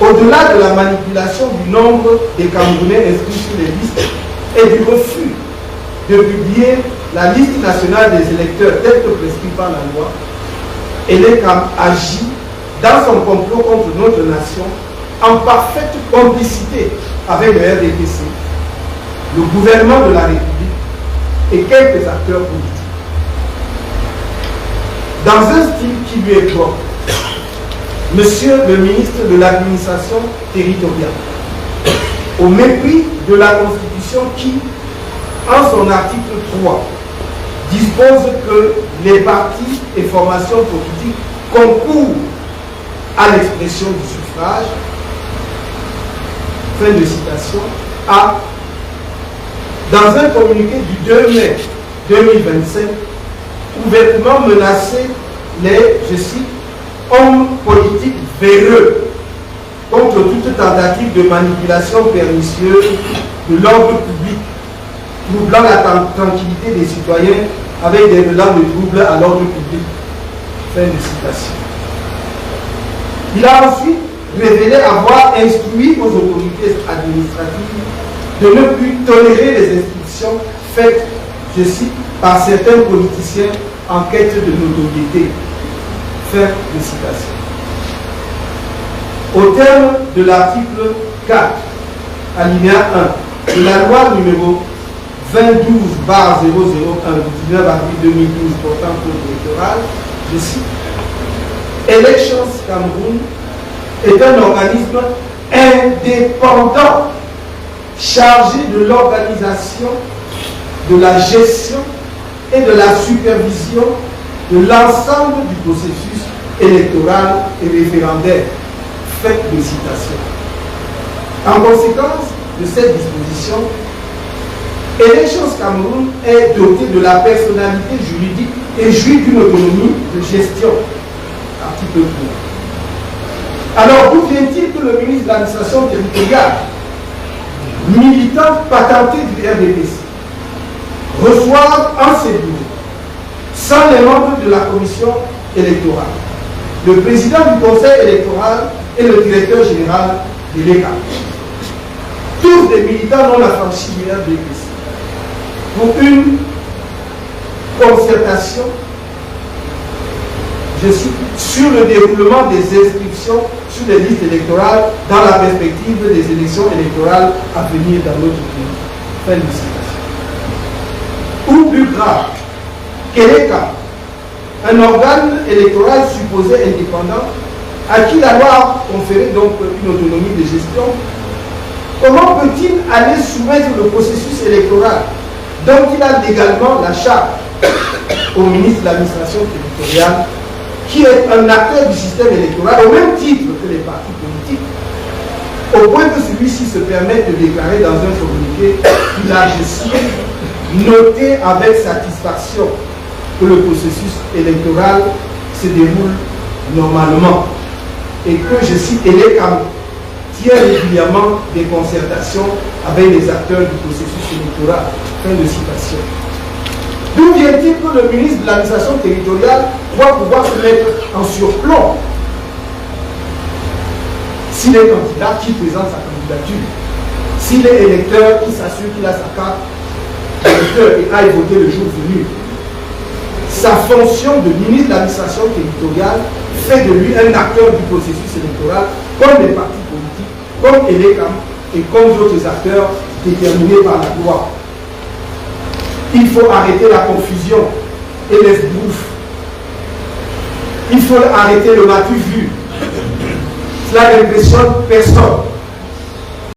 Au-delà de la manipulation du nombre des Camerounais inscrits sur les listes et du refus de publier la liste nationale des électeurs telle que prescrite par la loi, ELECAM agit dans son complot contre notre nation en parfaite complicité avec le RDPC, le gouvernement de la République et quelques acteurs politiques. Dans un style qui lui est propre, Monsieur le ministre de l'administration territoriale, au mépris de la Constitution qui, en son article 3, dispose que les partis et formations politiques concourent à l'expression du suffrage, fin de citation, a, dans un communiqué du 2 mai 2025, ouvertement menacé les, je cite, hommes politiques véreux contre toute tentative de manipulation pernicieuse de l'ordre public, troublant la tranquillité des citoyens avec des relents de troubles à l'ordre public. Fin de citation. Il a ensuite révélé avoir instruit aux autorités administratives de ne plus tolérer les instructions faites, je cite, par certains politiciens en quête de notoriété. Fin de citation. Au terme de l'article 4, alinéa 1 de la loi numéro 2012/001 du 19 avril 2012 portant code électoral, je cite, Elections Cameroun est un organisme indépendant chargé de l'organisation, de la gestion et de la supervision de l'ensemble du processus électoral et référendaire. Fin de citation. En conséquence de cette disposition, Elections Cameroun est doté de la personnalité juridique et jouit d'une autonomie de gestion. Article 3. Alors, d'où vient-il que le ministre de l'administration territoriale, militant patenté du RDPC, reçoive en ses bureaux, sans les membres de la commission électorale, le président du conseil électoral et le directeur général de l'ECAM, tous des militants non affranchis du RDPC, pour une concertation, je suis sur le déroulement des inscriptions sur les listes électorales dans la perspective des élections électorales à venir dans notre pays. Fin de citation. Ou plus grave, qu'ELECAM, un organe électoral supposé indépendant, à qui la loi a conféré donc une autonomie de gestion, comment peut-il aller soumettre le processus électoral dont il a légalement la charge au ministre de l'administration territoriale, qui est un acteur du système électoral au même titre que les partis politiques, au point que celui-ci se permet de déclarer dans un communiqué qu'il a, je cite, noté avec satisfaction que le processus électoral se déroule normalement et que, je cite, ELECAM tient régulièrement des concertations avec les acteurs du processus électoral. Fin de citation. D'où vient-il que le ministre de l'administration territoriale doit pouvoir se mettre en surplomb s'il est candidat, qui présente sa candidature, s'il est électeur, qui s'assure qu'il a sa carte électeur et aille voter le jour venu? Sa fonction de ministre de l'administration territoriale fait de lui un acteur du processus électoral, comme les partis politiques, comme ELECAM et comme d'autres acteurs déterminés par la loi. Il faut arrêter la confusion et les bouffes. Il faut arrêter le matu vu. Cela n'impressionne personne.